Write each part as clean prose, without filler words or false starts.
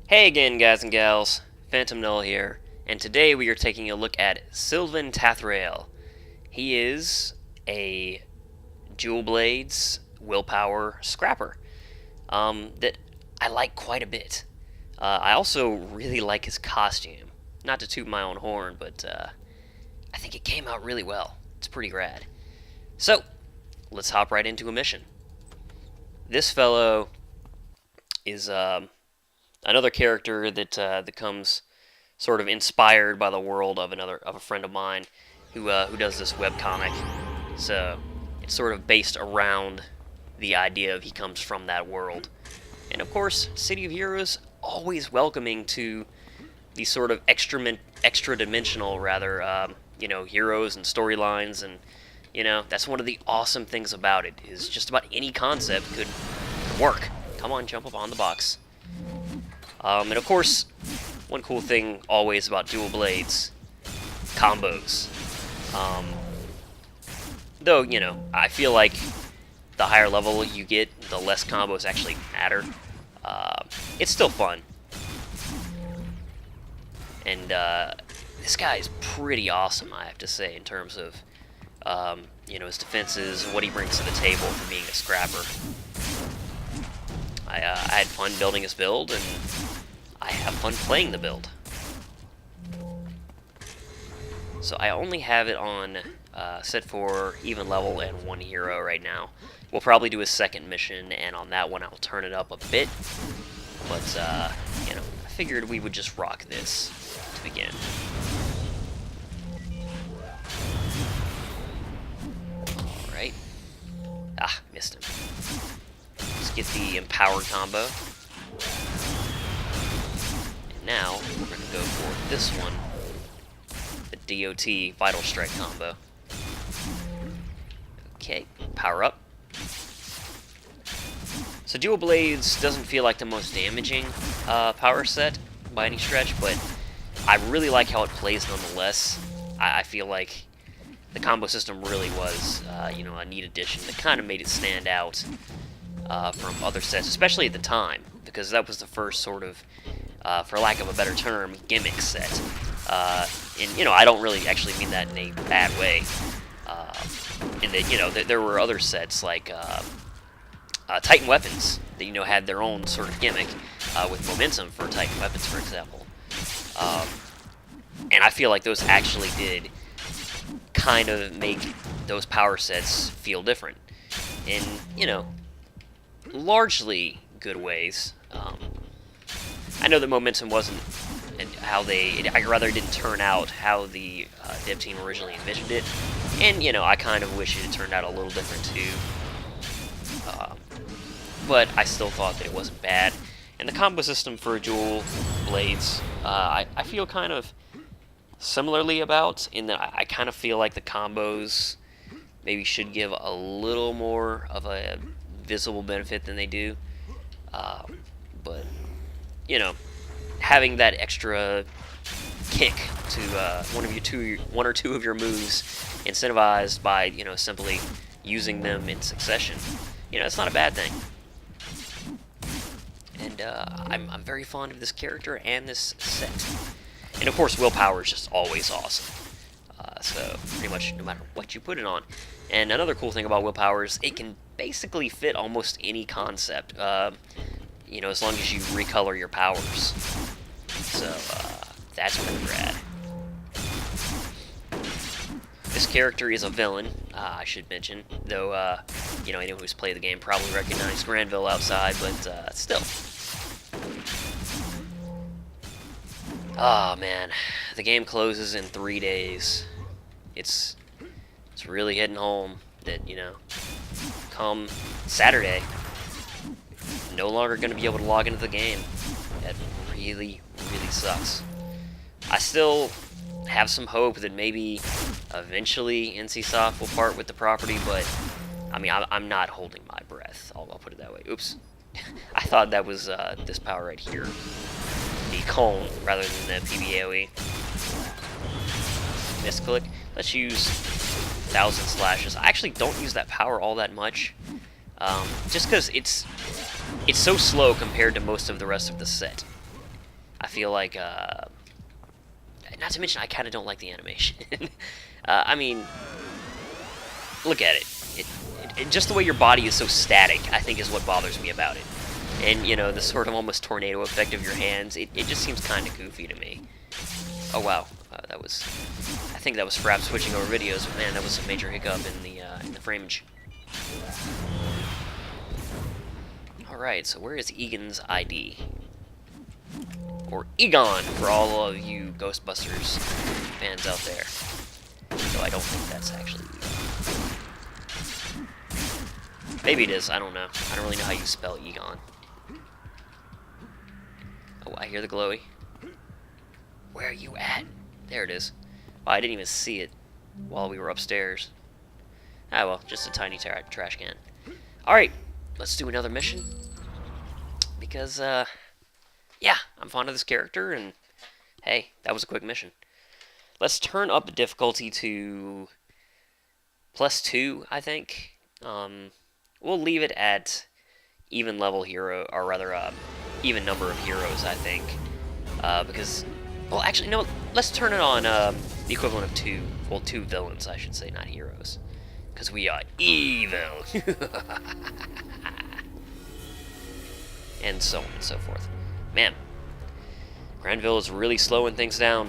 Hey again, guys and gals, Phantom Null here, and today we are taking a look at Sylvain Tathrael. He is a Dual Blades willpower scrapper that I like quite a bit. I also really like his costume. Not to toot my own horn, but I think it came out really well. It's pretty rad. So, let's hop right into a mission. This fellow is another character that comes sort of inspired by the world of a friend of mine who does this webcomic. So it's sort of based around the idea of he comes from that world. And of course, City of Heroes always welcoming to these sort of extra dimensional heroes and storylines, and that's one of the awesome things about it is just about any concept could work. Come on, jump up on the box. And of course, one cool thing always about dual blades, combos. Though, I feel like the higher level you get, the less combos actually matter. It's still fun. And this guy is pretty awesome, I have to say, in terms of his defenses, what he brings to the table for being a scrapper. I had fun building his build, and I have fun playing the build. So I only have it on set for even level and one hero right now. We'll probably do a second mission, and on that one I'll turn it up a bit. But, I figured we would just rock this to begin. Alright. Ah, missed him. Let's get the empowered combo. And now, we're going to go for this one. The DOT Vital Strike combo. Okay, power up. So Dual Blades doesn't feel like the most damaging power set by any stretch, but I really like how it plays nonetheless. I feel like the combo system really was, a neat addition that kind of made it stand out from other sets, especially at the time, because that was the first sort of, for lack of a better term, gimmick set. And, I don't really actually mean that in a bad way. In that, there were other sets like Titan Weapons that, had their own sort of gimmick with momentum for Titan Weapons, for example. And I feel like those actually did kind of make those power sets feel different in, largely good ways. I know that momentum wasn't I didn't turn out how the dev team originally envisioned it, and I kind of wish it had turned out a little different too. But I still thought that it wasn't bad. And the combo system for Dual Blades, I feel kind of similarly about, in that I kind of feel like the combos maybe should give a little more of a visible benefit than they do. But, having that extra kick to one or two of your moves incentivized by, simply using them in succession, it's not a bad thing. And I'm very fond of this character and this set. And of course, willpower is just always awesome. So pretty much no matter what you put it on. And another cool thing about willpower is it can basically fit almost any concept. As long as you recolor your powers. So that's pretty rad. This character is a villain, I should mention, though, anyone who's played the game probably recognized Granville outside, but still. Oh man, the game closes in 3 days. It's really hitting home that, come Saturday, no longer going to be able to log into the game. That really, really sucks. I still have some hope that maybe eventually NCSoft will part with the property, but I mean, I'm not holding my breath. I'll put it that way. Oops. I thought that was this power right here. The cone rather than the PBAOE. Misclick. Let's use 1,000 slashes. I actually don't use that power all that much. Just because it's so slow compared to most of the rest of the set. I feel like, not to mention, I kind of don't like the animation. I mean, look at it. Just the way your body is so static, I think, is what bothers me about it. And, you know, the sort of almost tornado effect of your hands, it just seems kind of goofy to me. Oh, wow. That was... I think that was Frapp switching over videos, but man, that was a major hiccup in the frameage. Alright, so where is Egon's ID? Or Egon, for all of you Ghostbusters fans out there. Though I don't think that's actually Egon. Maybe it is, I don't know. I don't really know how you spell Egon. Oh, I hear the glowy. Where are you at? There it is. Oh, I didn't even see it while we were upstairs. Ah, well, just a tiny trash can. Alright, let's do another mission. Because, yeah, I'm fond of this character, and hey, that was a quick mission. Let's turn up the difficulty to +2, I think. We'll leave it at even level hero, or rather, even number of heroes, I think. Because, well, actually, no, let's turn it on the equivalent of 2, well, 2 villains, I should say, not heroes. Because we are evil. And so on and so forth. Man, Granville is really slowing things down.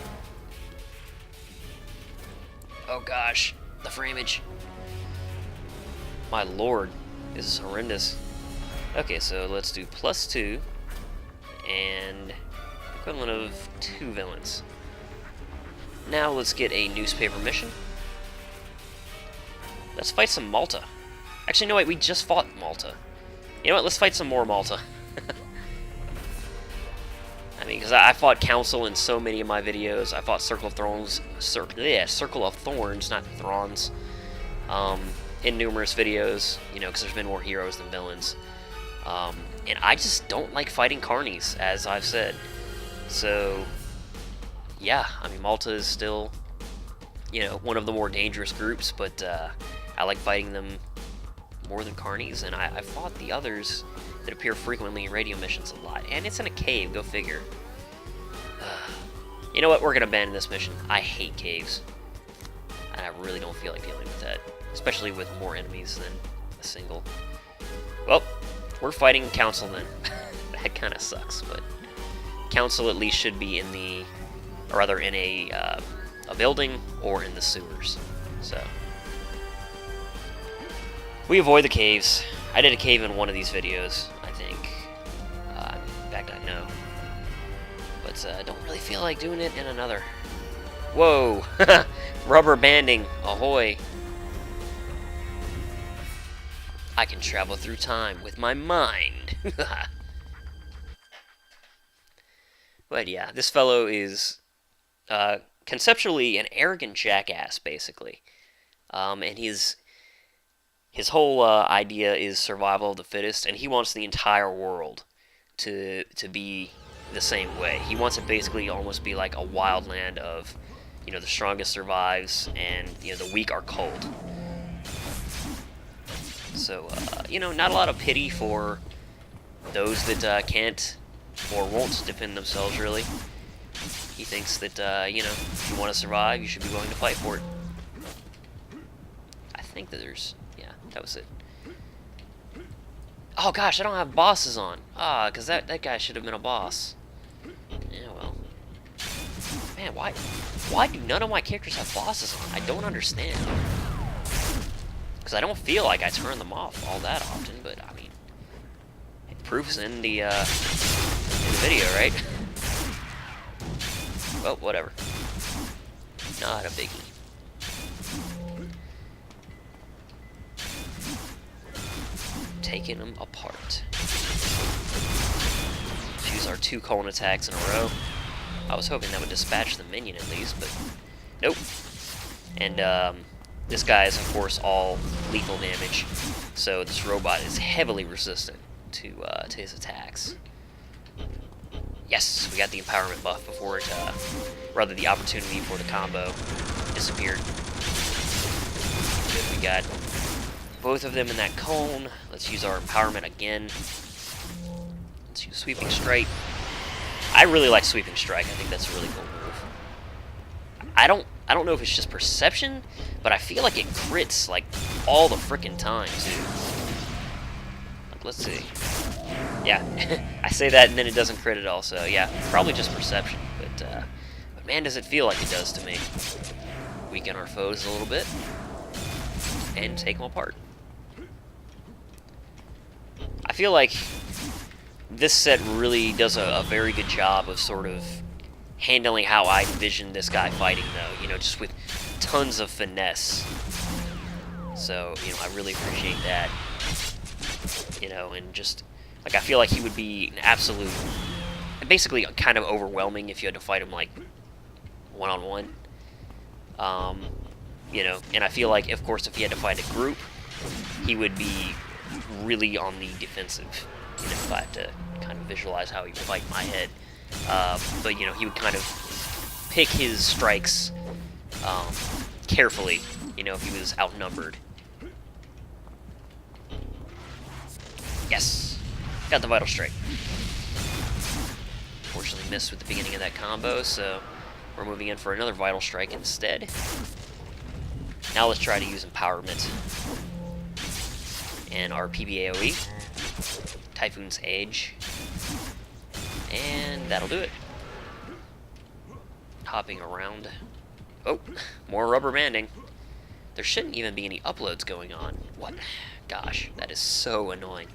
Oh gosh, the frameage. My lord, this is horrendous. Okay, so let's do +2 and equivalent of 2 villains. Now let's get a newspaper mission. Let's fight some Malta. Actually, no, wait, we just fought Malta. You know what, let's fight some more Malta. I mean, because I fought Council in so many of my videos. I fought Circle of Thorns, Circle of Thorns, not Thrones, in numerous videos, you know, because there's been more heroes than villains. And I just don't like fighting carnies, as I've said. So, yeah, I mean, Malta is still, you know, one of the more dangerous groups, but I like fighting them more than carnies, and I fought the others that appear frequently in radio missions a lot. And it's in a cave, go figure. You know what, we're gonna abandon this mission. I hate caves. And I really don't feel like dealing with that. Especially with more enemies than a single. Well, we're fighting Council then. That kinda sucks, but Council at least should be in the, or rather in a building or in the sewers. So we avoid the caves. I did a cave in one of these videos, I think. In fact, I know. But I don't really feel like doing it in another. Whoa! Rubber banding, ahoy! I can travel through time with my mind. But yeah, this fellow is conceptually an arrogant jackass, basically. And his whole idea is survival of the fittest, and he wants the entire world to be the same way. He wants it basically almost be like a wild land of, you know, the strongest survives, and, you know, the weak are cold. So, you know, not a lot of pity for those that can't or won't defend themselves, really. He thinks that, you know, if you want to survive, you should be willing to fight for it. I think that there's... yeah, that was it. Oh gosh, I don't have bosses on. Ah, because that guy should have been a boss. Yeah, well. Man, why do none of my characters have bosses on? I don't understand. Because I don't feel like I turn them off all that often, but I mean, proof's in the video, right? Well, whatever. Not a biggie. Taking them apart. Use our 2 cone attacks in a row. I was hoping that would dispatch the minion at least, but nope. And this guy is, of course, all lethal damage, so this robot is heavily resistant to his attacks. Yes, we got the empowerment buff before it, rather the opportunity for the combo disappeared. Good, we got both of them in that cone. Let's use our empowerment again. Let's use sweeping strike. I really like Sweeping Strike. I think that's a really cool move. I don't know if it's just perception, but I feel like it crits like all the frickin' time too. Like, let's see. Yeah, I say that and then it doesn't crit at all. So yeah, probably just perception. But man, does it feel like it does to me. Weaken our foes a little bit and take them apart. I feel like this set really does a very good job of sort of handling how I envision this guy fighting, though. You know, just with tons of finesse. So, you know, I really appreciate that. You know, and just, like, I feel like he would be an absolute, basically kind of overwhelming if you had to fight him, like, one-on-one. You know, and I feel like, of course, if he had to fight a group, he would be really on the defensive. You know, if I had to kind of visualize how he would fight in my head. But, you know, he would kind of pick his strikes carefully, you know, if he was outnumbered. Yes! Got the Vital Strike. Unfortunately missed with the beginning of that combo, so we're moving in for another Vital Strike instead. Now let's try to use Empowerment. And our PBAOE. Typhoon's Age. And that'll do it. Hopping around. Oh, more rubber banding. There shouldn't even be any uploads going on. What? Gosh, that is so annoying.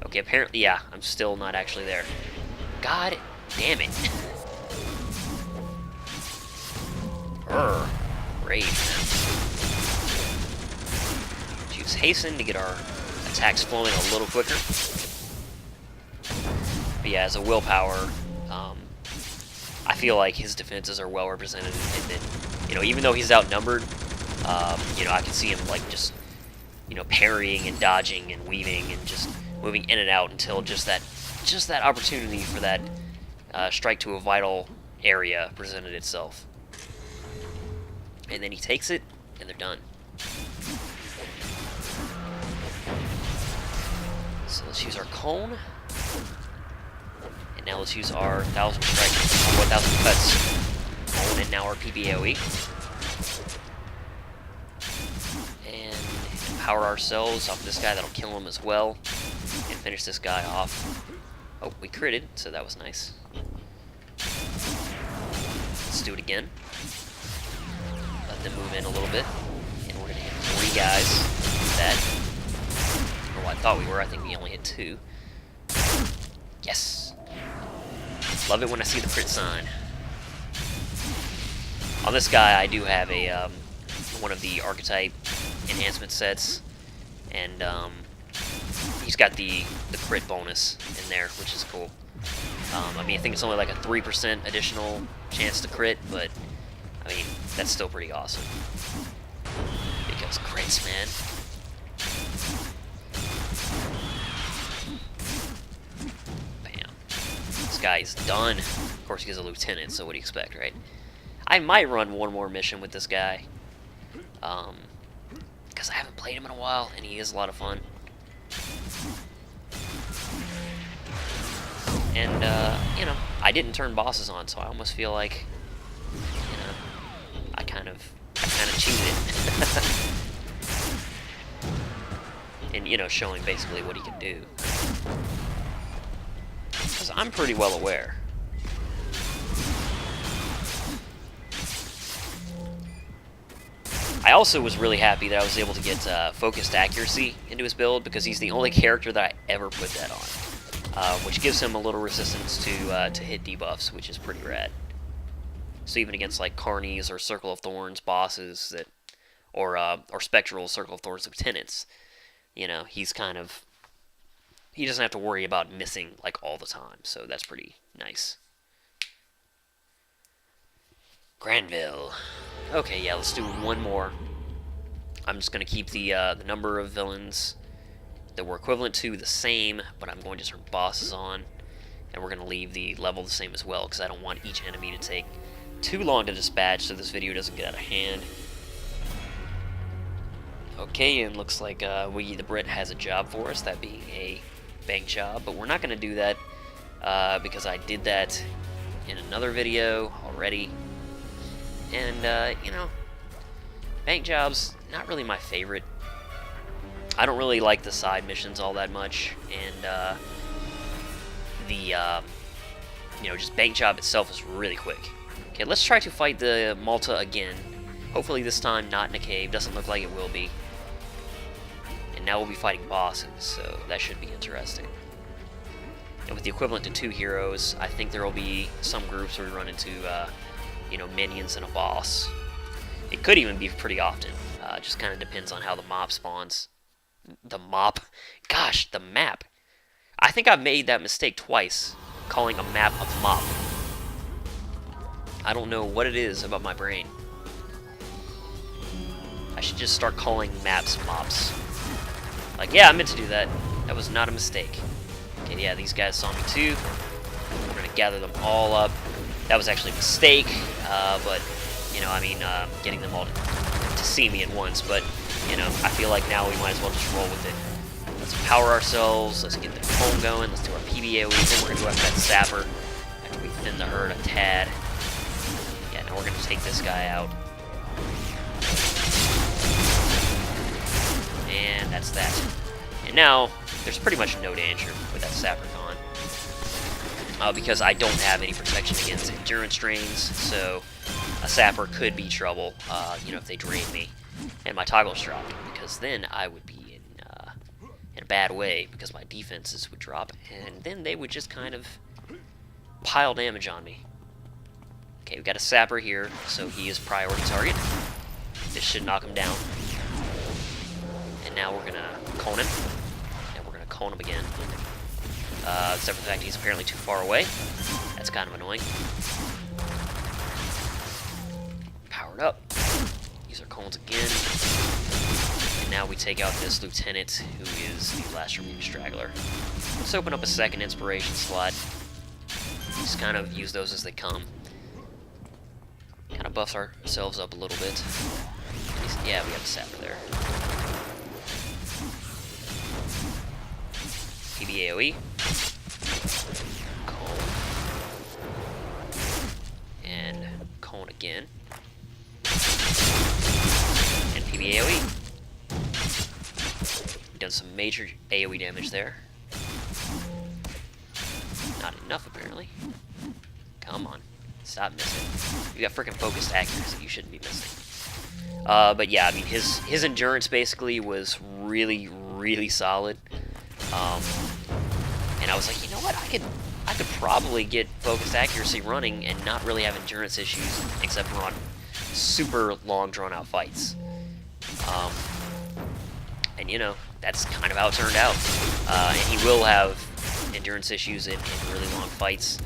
Okay, apparently, yeah, I'm still not actually there. God damn it. Rage, man. Use Hasten to get our attacks flowing a little quicker. But yeah, as a willpower, I feel like his defenses are well represented, and then, you know, even though he's outnumbered, you know, I can see him, like, just, you know, parrying and dodging and weaving and just moving in and out until just that opportunity for that strike to a vital area presented itself. And then he takes it, and they're done. So let's use our cone. And now let's use our 1,000 strikes, 1,000 cuts. Cone, and now our PBAOE. And empower ourselves off this guy, that'll kill him as well. And finish this guy off. Oh, we critted, so that was nice. Let's do it again. Let them move in a little bit. And we're going to hit 3 guys with that. Or what I thought we were. I think we only hit 2. Yes. Love it when I see the crit sign. On this guy, I do have a one of the archetype enhancement sets. And he's got the crit bonus in there, which is cool. I mean, I think it's only like a 3% additional chance to crit, but I mean, that's still pretty awesome. Because crits, man. Bam. This guy's done. Of course, he's a lieutenant, so what do you expect, right? I might run one more mission with this guy. Because I haven't played him in a while, and he is a lot of fun. And, you know, I didn't turn bosses on, so I almost feel like, you know, I kind of cheated. And, you know, showing basically what he can do. Because I'm pretty well aware. I also was really happy that I was able to get focused accuracy into his build, because he's the only character that I ever put that on. Which gives him a little resistance to hit debuffs, which is pretty rad. So even against like Carnies or Circle of Thorns bosses that, or Spectral Circle of Thorns lieutenants, you know, he doesn't have to worry about missing like all the time. So that's pretty nice. Granville. Okay, yeah, let's do one more. I'm just gonna keep the number of villains that we're equivalent to the same, but I'm going to turn bosses on, and we're going to leave the level the same as well, because I don't want each enemy to take too long to dispatch so this video doesn't get out of hand. Okay, and looks like Wiggy the Brit has a job for us, that being a bank job, but we're not going to do that because I did that in another video already. And, you know, bank jobs, not really my favorite. I don't really like the side missions all that much, and you know, just bank job itself is really quick. Okay, let's try to fight the Malta again. Hopefully this time not in a cave. Doesn't look like it will be. And now we'll be fighting bosses, so that should be interesting. And with the equivalent to 2 heroes, I think there will be some groups where we run into, you know, minions and a boss. It could even be pretty often. Just kind of depends on how the mob spawns. The mop? Gosh, the map. I think I've made that mistake twice, calling a map a mop. I don't know what it is about my brain. I should just start calling maps mops. Like, yeah, I meant to do that. That was not a mistake. Okay, yeah, these guys saw me too. We're gonna gather them all up. That was actually a mistake, but, you know, I mean, getting them all to see me at once, but, you know, I feel like now we might as well just roll with it. Let's power ourselves, let's get the home going, let's do our PBAOE, then we're gonna go after that sapper after we thin the herd a tad. Yeah, now we're gonna take this guy out. And that's that. And now, there's pretty much no danger with that sapper gone. Because I don't have any protection against endurance drains, so a sapper could be trouble, you know, if they drain me and my toggles dropped, because then I would be in a bad way, because my defenses would drop, and then they would just kind of pile damage on me. Okay, we've got a sapper here, so he is priority target. This should knock him down. And now we're gonna cone him, and we're gonna cone him again. Except for the fact he's apparently too far away. That's kind of annoying. Powered up. Use our cones again. And now we take out this lieutenant, who is the last remaining straggler. Let's open up a second inspiration slot. Just kind of use those as they come. Kind of buffs ourselves up a little bit. Yeah, we have a sapper there. PBAOE. Cone. And cone again. And PBAOE. We've done some major AoE damage there. Not enough, apparently. Come on. Stop missing. You got freaking focused accuracy. You shouldn't be missing. But yeah, I mean, his endurance basically was really, really solid. And I was like, you know what? I could probably get focused accuracy running and not really have endurance issues, except for on super long, drawn-out fights. And you know, that's kind of how it turned out. And he will have endurance issues in really long fights,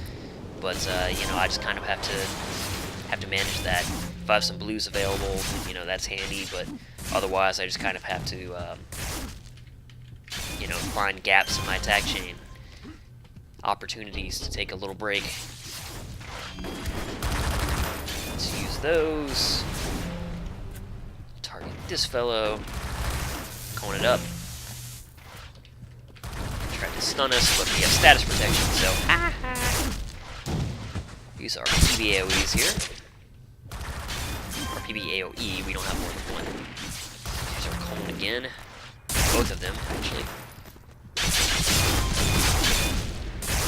but you know, I just kind of have to manage that. If I have some blues available, then, you know, that's handy, but otherwise I just kind of have to you know, find gaps in my attack chain, opportunities to take a little break. Let's use those. Target this fellow. Cone it up. Tried to stun us, but we have status protection, so use our PBAOEs here. Or PBAOE, we don't have more than one. Use our cone again. Both of them, actually.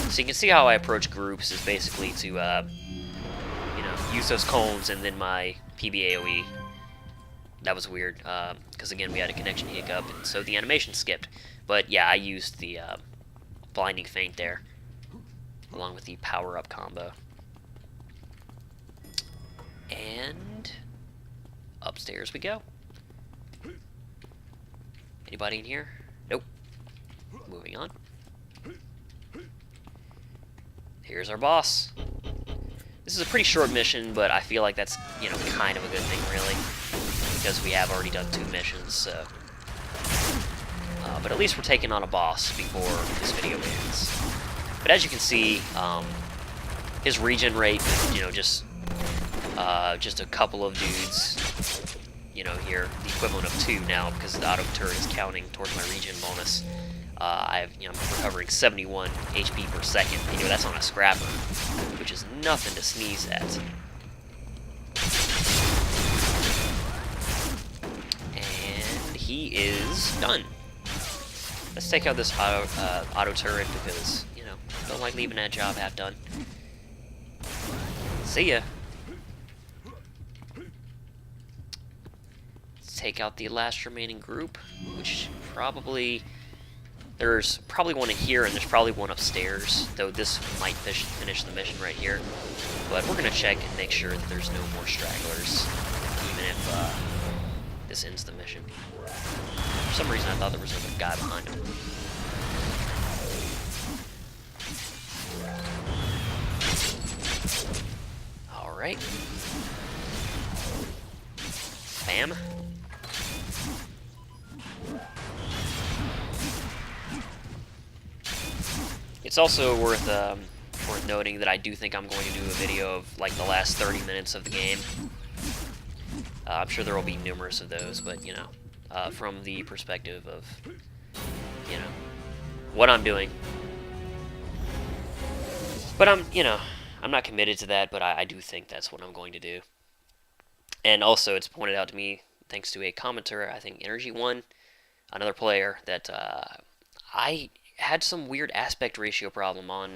So you can see how I approach groups is basically to, you know, use those cones and then my PBAOE. That was weird, because again we had a connection hiccup, and so the animation skipped. But yeah, I used the blinding feint there, along with the power-up combo. And upstairs we go. Anybody in here? Nope. Moving on. Here's our boss. This is a pretty short mission, but I feel like that's, you know, kind of a good thing, really, because we have already done 2 missions, so. But at least we're taking on a boss before this video ends. But as you can see, his regen rate is, you know, just a couple of dudes, you know, here, the equivalent of 2 now, because the auto turret is counting towards my regen bonus. I'm recovering 71 HP per second. That's on a scrapper, which is nothing to sneeze at. And he is done. Let's take out this auto turret because, don't like leaving that job half done. See ya. Let's take out the last remaining group, which there's probably one in here and there's probably one upstairs, though this might finish the mission right here. But we're gonna check and make sure that there's no more stragglers, even if this ends the mission. For some reason I thought there was another guy behind him. Alright. Bam. It's also worth noting that I do think I'm going to do a video of like the last 30 minutes of the game. I'm sure there will be numerous of those, but from the perspective of what I'm doing. But I'm not committed to that, but I do think that's what I'm going to do. And also, it's pointed out to me, thanks to a commenter, I think Energy1, another player, that I had some weird aspect ratio problem on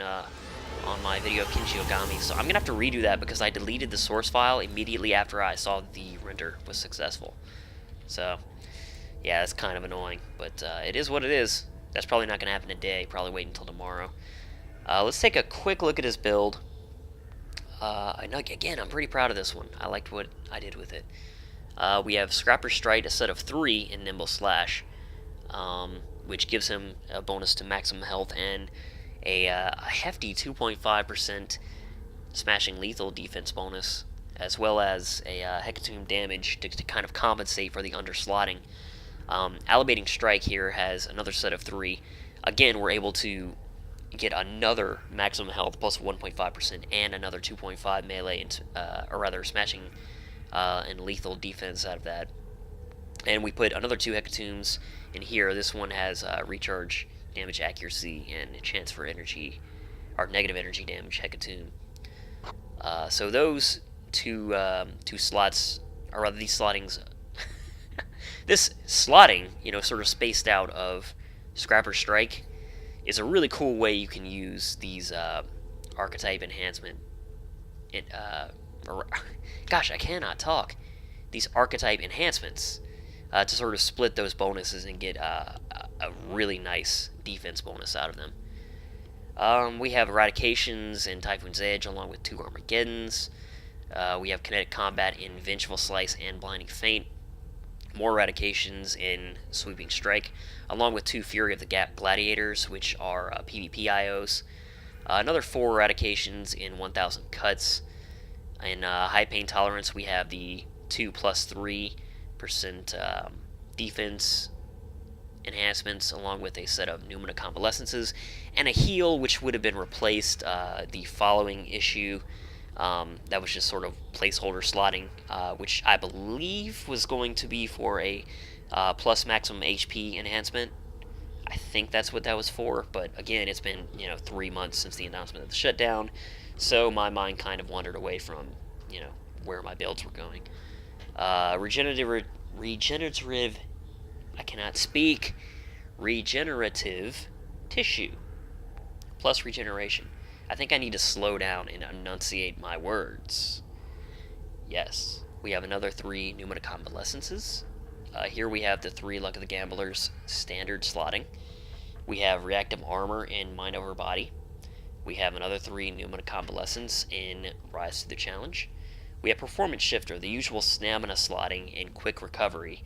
my video of Kenshi Ogami, so I'm going to have to redo that because I deleted the source file immediately after I saw the render was successful. So, yeah, that's kind of annoying, but it is what it is. That's probably not going to happen today, probably wait until tomorrow. Let's take a quick look at his build. Again, I'm pretty proud of this one. I liked what I did with it. We have Scrapper Strike, a set of 3 in Nimble Slash, which gives him a bonus to maximum health and a hefty 2.5% smashing lethal defense bonus, as well as a hecatomb damage to kind of compensate for the underslotting. Elevating Strike here has another set of 3. Again, we're able to get another maximum health plus 1.5% and another 2.5 melee, or rather smashing and lethal defense out of that. And we put another 2 hecatombs in here. This one has recharge damage accuracy and a chance for energy, or negative energy damage hecatomb. So those two slots, or rather these slottings, this slotting, sort of spaced out of Scrapper Strike, is a really cool way you can use these archetype enhancement. Gosh, I cannot talk. These archetype enhancements to sort of split those bonuses and get a really nice defense bonus out of them. We have Eradications in Typhoon's Edge along with 2 Armageddons. We have Kinetic Combat in Vengeful Slice and Blinding Feint. More Eradications in Sweeping Strike, along with 2 Fury of the Gladiators, which are PvP IOs. Another 4 Eradications in 1000 Cuts. In High Pain Tolerance, we have the 2 plus 3% defense enhancements, along with a set of Pneumata Convalescences, and a heal, which would have been replaced the following issue. That was just sort of placeholder slotting, which I believe was going to be for a plus maximum HP enhancement. I think that's what that was for, but again, it's been 3 months since the announcement of the shutdown, so my mind kind of wandered away from where my builds were going. Regenerative, I cannot speak. Regenerative tissue plus regeneration. I think I need to slow down and enunciate my words. Yes, we have another 3 Pneumata Convalescences. Here we have the 3 Luck of the Gamblers standard slotting. We have Reactive Armor in Mind Over Body. We have another 3 Pneumata Convalescence in Rise to the Challenge. We have Performance Shifter, the usual stamina slotting in Quick Recovery.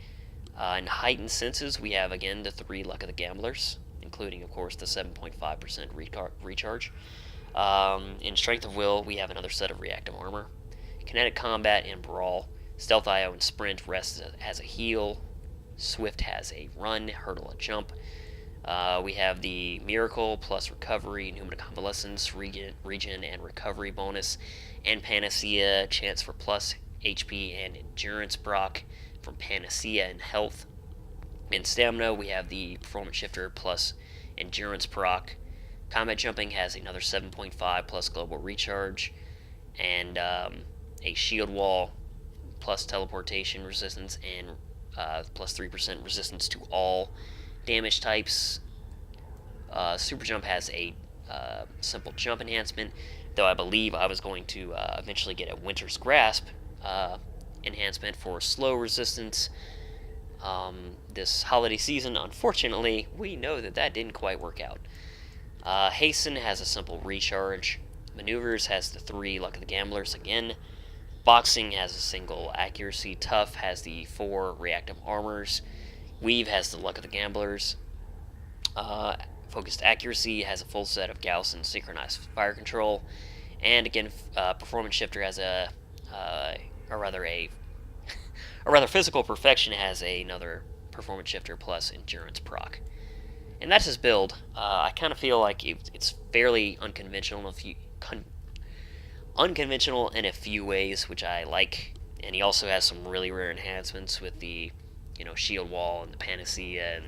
In Heightened Senses, we have again the 3 Luck of the Gamblers, including, of course, the 7.5% recharge. In Strength of Will, we have another set of Reactive Armor. Kinetic Combat and Brawl. Stealth IO and Sprint rest as a heal. Swift has a run, hurdle, a jump. We have the Miracle plus Recovery, Pneumata Convalescence, Regen and Recovery bonus, and Panacea, chance for plus HP and Endurance proc from Panacea and Health. In Stamina, we have the Performance Shifter plus endurance proc. Combat jumping has another 7.5 plus global recharge, and a shield wall plus teleportation resistance and plus 3% resistance to all damage types. Super jump has a simple jump enhancement, though I believe I was going to eventually get a Winter's Grasp enhancement for slow resistance this holiday season. Unfortunately, we know that that didn't quite work out. Hasten has a simple recharge. Maneuvers has the 3 Luck of the Gamblers again. Boxing has a single accuracy. Tough has the 4 reactive armors. Weave has the Luck of the Gamblers. Focused accuracy has a full set of Gauss and synchronized fire control. And again, performance shifter has a physical perfection has another performance shifter plus endurance proc. And that's his build. I kind of feel like it's fairly unconventional in a few ways, which I like. And he also has some really rare enhancements with the, shield wall and the panacea and,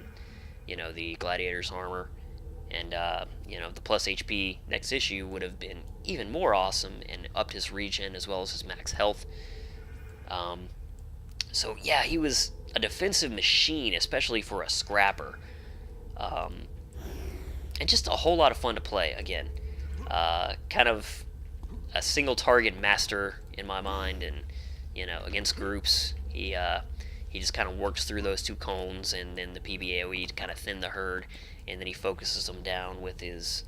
the gladiator's armor. And, the plus HP next issue would have been even more awesome and upped his regen as well as his max health. So, yeah, he was a defensive machine, especially for a scrapper. And just a whole lot of fun to play, again. Kind of a single target master in my mind, and, against groups, he just kind of works through those 2 cones and then the PBAOE to kind of thin the herd, and then he focuses them down with his,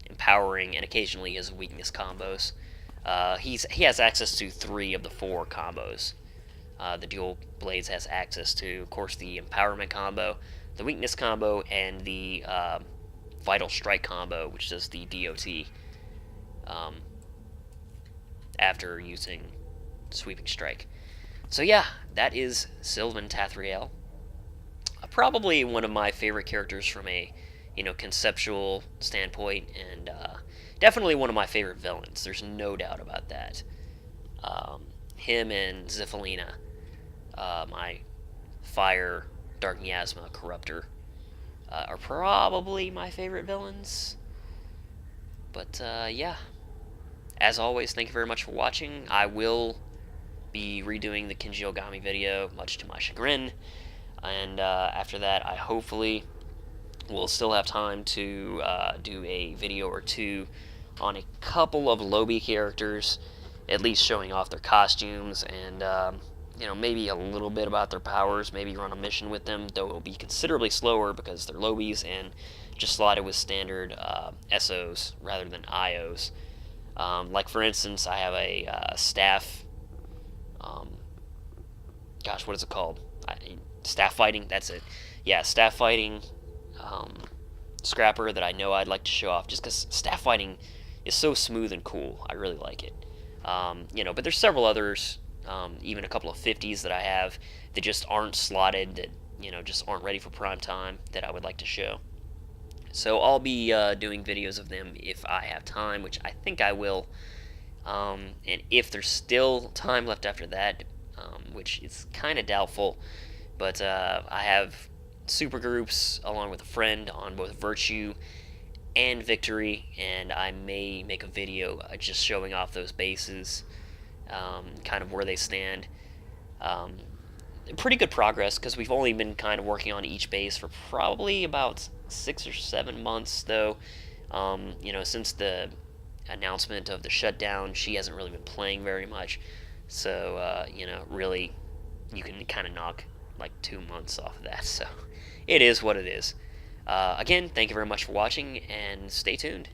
empowering and occasionally his weakness combos. He has access to 3 of the 4 combos. The Dual Blades has access to, of course, the Empowerment combo, the Weakness combo, and the Vital Strike combo, which does the DOT after using Sweeping Strike. So yeah, that is Sylvain Tathrael. Probably one of my favorite characters from a conceptual standpoint, and definitely one of my favorite villains. There's no doubt about that. Him and Zifalina, my Fire Dark Miasma Corruptor, are probably my favorite villains. But yeah, as always, thank you very much for watching. I will be redoing the Kenji Ogami video, much to my chagrin, and after that I hopefully will still have time to do a video or 2 on a couple of Lobby characters, at least showing off their costumes and maybe a little bit about their powers, maybe run a mission with them, though it'll be considerably slower because they're Lobies and just slot it with standard SOs rather than IOs. Like for instance, I have a staff, what is it called? Staff fighting, that's it. Yeah, staff fighting scrapper that I know I'd like to show off, just because staff fighting is so smooth and cool. I really like it. But there's several others, even a couple of 50s that I have that just aren't slotted, that just aren't ready for prime time, that I would like to show. So I'll be doing videos of them if I have time, which I think I will. And if there's still time left after that, which is kind of doubtful, but I have super groups along with a friend on both Virtue and Victory, and I may make a video just showing off those bases, kind of where they stand. Pretty good progress, because we've only been kind of working on each base for probably about 6 or 7 months, though. Since the announcement of the shutdown, she hasn't really been playing very much, so really you can kind of knock like 2 months off of that, so it is what it is. Again, thank you very much for watching, and stay tuned.